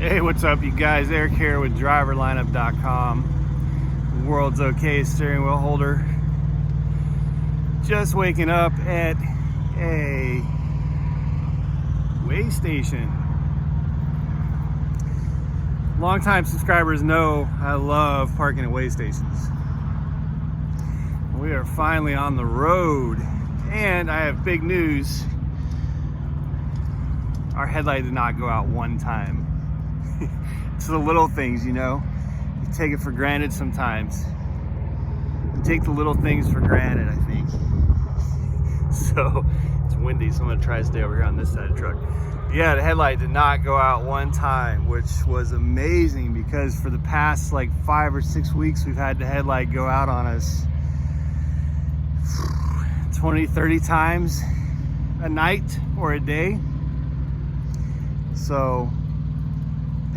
Hey, what's up, you guys? Eric here with driverlineup.com. World's okay steering wheel holder. Just waking up at a way station. Longtime subscribers know I love parking at way stations. We are finally on the road, and I have big news. Our headlight did not go out one time. It's the little things, you know. You take it for granted sometimes. You take the little things for granted, I think. So, it's windy, so I'm gonna try to stay over here on this side of the truck. Yeah, the headlight did not go out one time, which was amazing because for the past like 5 or 6 weeks, we've had the headlight go out on us 20, 30 times a night or a day. So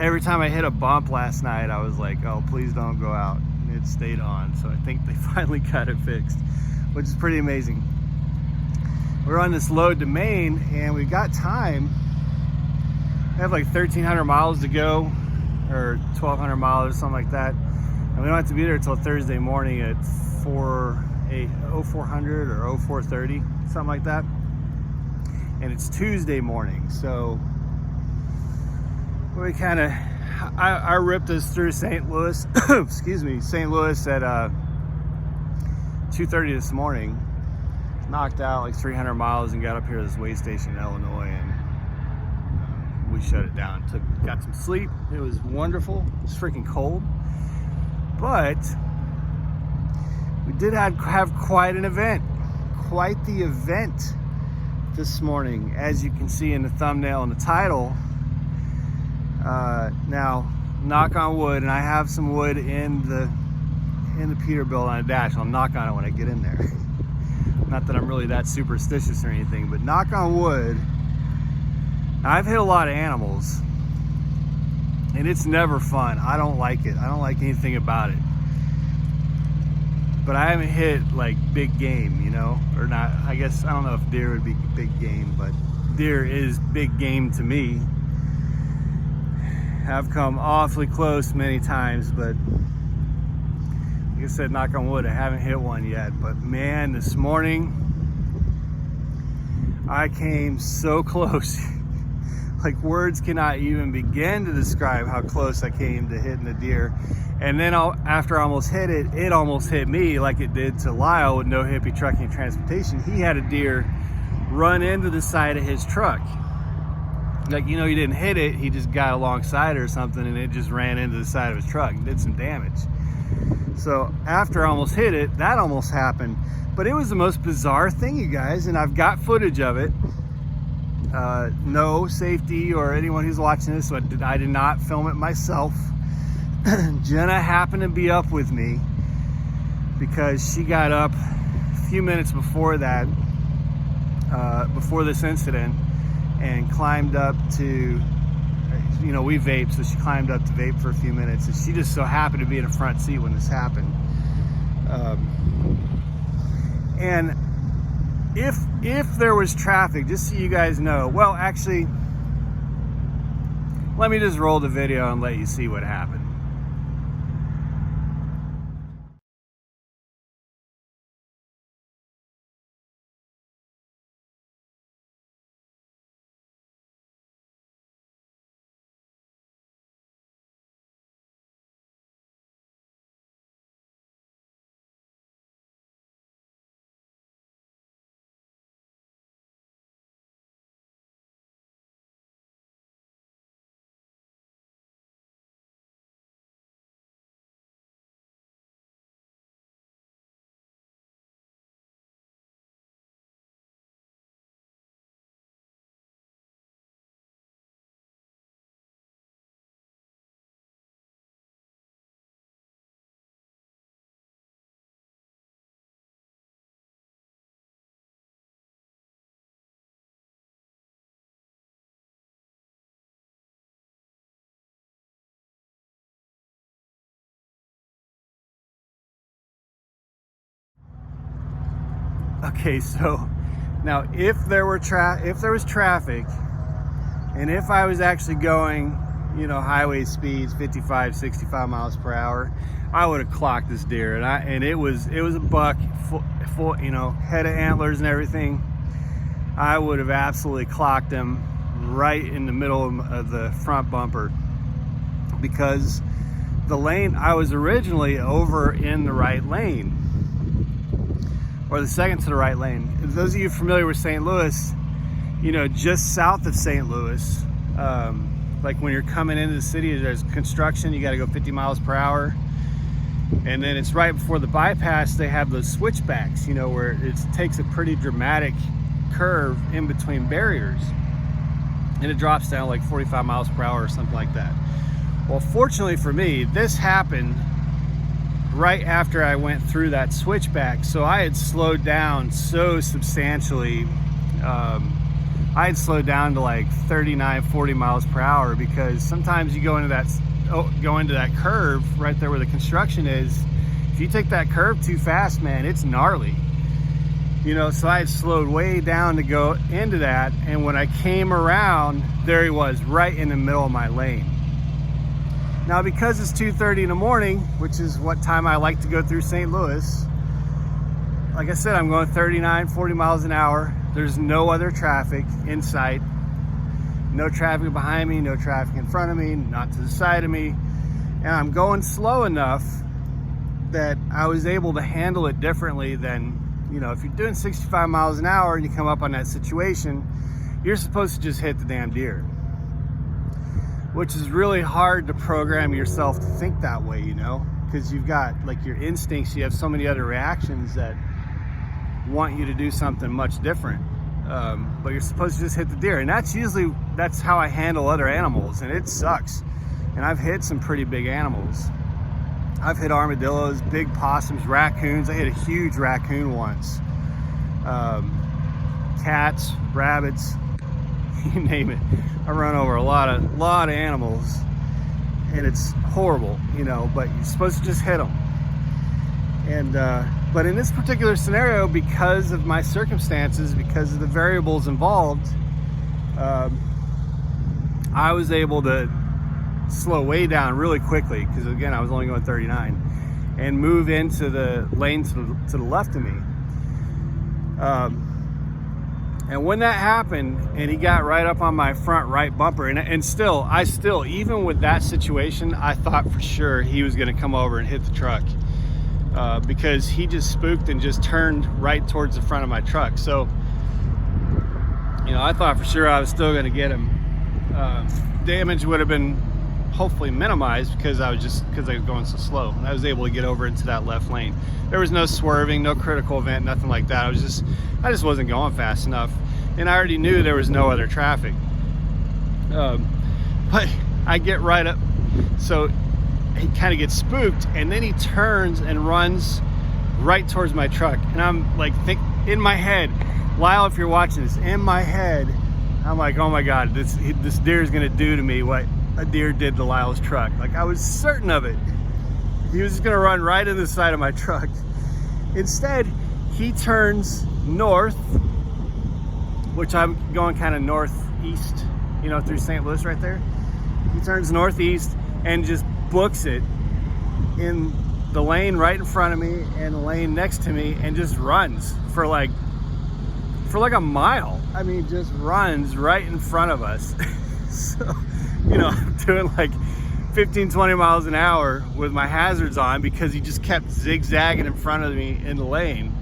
every time I hit a bump last night, I was like, oh, please don't go out. And it stayed on. So I think they finally got it fixed, which is pretty amazing. We're on this load to Maine, and we got time. We have like 1,300 miles to go, or 1,200 miles or something like that. And we don't have to be there until Thursday morning at 0400 or 0430, something like that. And it's Tuesday morning, so we kind of, I ripped us through St. Louis, excuse me, St. Louis at 2:30 this morning. Knocked out like 300 miles and got up here to this way station in Illinois, and we shut it down. Got some sleep. It was wonderful. It was freaking cold, but we did have quite an event, quite the event this morning, as you can see in the thumbnail and the title. Now, knock on wood, and I have some wood in the Peterbilt on a dash. I'll knock on it when I get in there. Not that I'm really that superstitious or anything, but knock on wood. I've hit a lot of animals, and it's never fun. I don't like it. I don't like anything about it. But I haven't hit like big game, you know, or not. I guess, I don't know if deer would be big game, but deer is big game to me. I've come awfully close many times, but like I said, knock on wood, I haven't hit one yet. But man, this morning I came so close. Like, words cannot even begin to describe how close I came to hitting the deer. And then after I almost hit it, it almost hit me like it did to Lyle with No Hippie Trucking and Transportation. He had a deer run into the side of his truck. Like, you know, he didn't hit it, he just got alongside or something, and it just ran into the side of his truck and did some damage. So after I almost hit it, that almost happened. But it was the most bizarre thing, you guys, and I've got footage of it. No safety or anyone who's watching this, so I did not film it myself. Jenna happened to be up with me because she got up a few minutes before that, before this incident, and climbed up to, you know, we vape, so she climbed up to vape for a few minutes, and she just so happened to be in the front seat when this happened. And if there was traffic, just so you guys know, well, actually, let me just roll the video and let you see what happened. Okay, so now if there was traffic, and if I was actually going you know, highway speeds, 55, 65 miles per hour, I would have clocked this deer. And it was a buck, full, you know, head of antlers and everything. I would have absolutely clocked him right in the middle of the front bumper, because the lane, I was originally over in the right lane, or the second to the right lane. Those of you familiar with St. Louis, you know, just south of St. Louis, like when you're coming into the city, there's construction, you got to go 50 miles per hour. And then it's right before the bypass, they have those switchbacks, you know, where it takes a pretty dramatic curve in between barriers. And it drops down like 45 miles per hour or something like that. Well, fortunately for me, this happened right after I went through that switchback. So I had slowed down so substantially. I had slowed down to like 39, 40 miles per hour, because sometimes you go into that curve right there where the construction is. If you take that curve too fast, man, it's gnarly. You know, so I had slowed way down to go into that. And when I came around, there he was right in the middle of my lane. Now, because it's 2:30 in the morning, which is what time I like to go through St. Louis, like I said, I'm going 39, 40 miles an hour. There's no other traffic in sight. No traffic behind me, no traffic in front of me, not to the side of me. And I'm going slow enough that I was able to handle it differently than, you know, if you're doing 65 miles an hour and you come up on that situation, you're supposed to just hit the damn deer. Which is really hard to program yourself to think that way, you know, because you've got like your instincts, you have so many other reactions that want you to do something much different. But you're supposed to just hit the deer. And that's how I handle other animals, and it sucks. And I've hit some pretty big animals. I've hit armadillos, big possums, raccoons. I hit a huge raccoon once. Cats, rabbits, you name it. I run over a lot of animals, and it's horrible, you know, but you're supposed to just hit them. And but in this particular scenario, because of my circumstances, because of the variables involved, I was able to slow way down really quickly, because again, I was only going 39, and move into the lane to the left of me. And when that happened, and he got right up on my front right bumper, and I still, even with that situation, I thought for sure he was going to come over and hit the truck, because he just spooked and just turned right towards the front of my truck. So, you know, I thought for sure I was still going to get him. Damage would have been hopefully minimized, because I was going so slow, and I was able to get over into that left lane. There was no swerving, no critical event, nothing like that. I just wasn't going fast enough, and I already knew there was no other traffic. But I get right up, so he kind of gets spooked, and then he turns and runs right towards my truck. And I'm like, in my head, Lyle, if you're watching this, in my head, I'm like, oh my God, this deer is gonna do to me what a deer did to Lyle's truck. Like, I was certain of it. He was just gonna run right into the side of my truck. Instead, he turns north, which I'm going kind of northeast, you know, through St. Louis right there. He turns northeast and just books it in the lane right in front of me and the lane next to me, and just runs for like a mile. I mean, just runs right in front of us. So, you know, I'm doing like 15, 20 miles an hour with my hazards on, because he just kept zigzagging in front of me in the lane.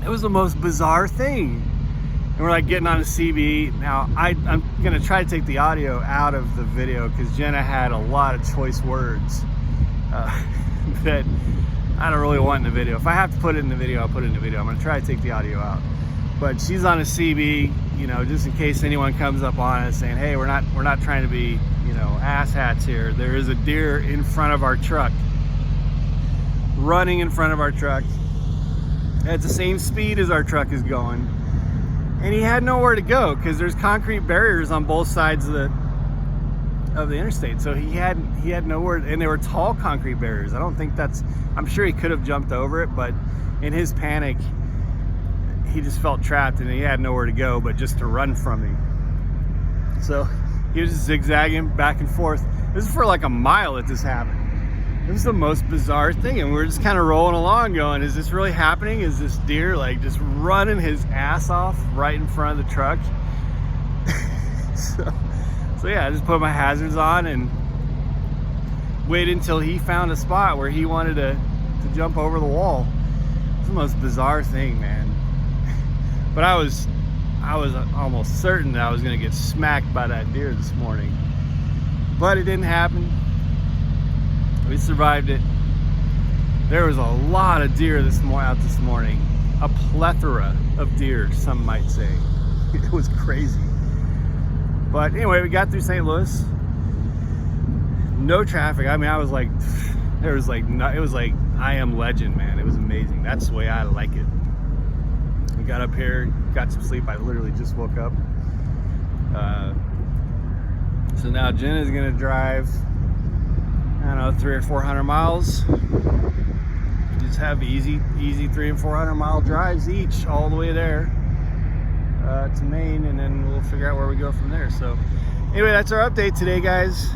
It was the most bizarre thing. And we're like getting on a CB. Now, I'm gonna try to take the audio out of the video, because Jenna had a lot of choice words that I don't really want in the video. If I have to put it in the video, I'll put it in the video. I'm gonna try to take the audio out. But she's on a CB, you know, just in case anyone comes up on us saying, hey, we're not trying to be, you know, asshats here. There is a deer in front of our truck, running in front of our truck at the same speed as our truck is going. And he had nowhere to go, because there's concrete barriers on both sides of the interstate. So he had nowhere, and they were tall concrete barriers. I'm sure he could have jumped over it, but in his panic, he just felt trapped, and he had nowhere to go but just to run from me. So He was zigzagging back and forth. This is for like a mile that this happened. It was the most bizarre thing, and we're just kind of rolling along going, is this really happening? Is this deer like just running his ass off right in front of the truck? so yeah, I just put my hazards on and waited until he found a spot where he wanted to jump over the wall. It's the most bizarre thing, man. But I was almost certain that I was gonna get smacked by that deer this morning, but it didn't happen. We survived it. There was a lot of deer out this morning. A plethora of deer, some might say. It was crazy. But anyway, we got through St. Louis. No traffic. I mean, I was like, it was like I Am Legend, man. It was amazing. That's the way I like it. We got up here, got some sleep. I literally just woke up. So now Jenna's gonna drive, I don't know, 300 or 400 miles. Just have easy 300 and 400 mile drives each all the way there to Maine, and then we'll figure out where we go from there. So anyway, that's our update today, guys.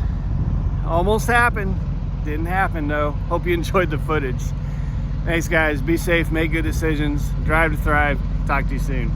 Almost happened. Didn't happen though. Hope you enjoyed the footage. Thanks, guys. Be safe, make good decisions, drive to thrive. Talk to you soon.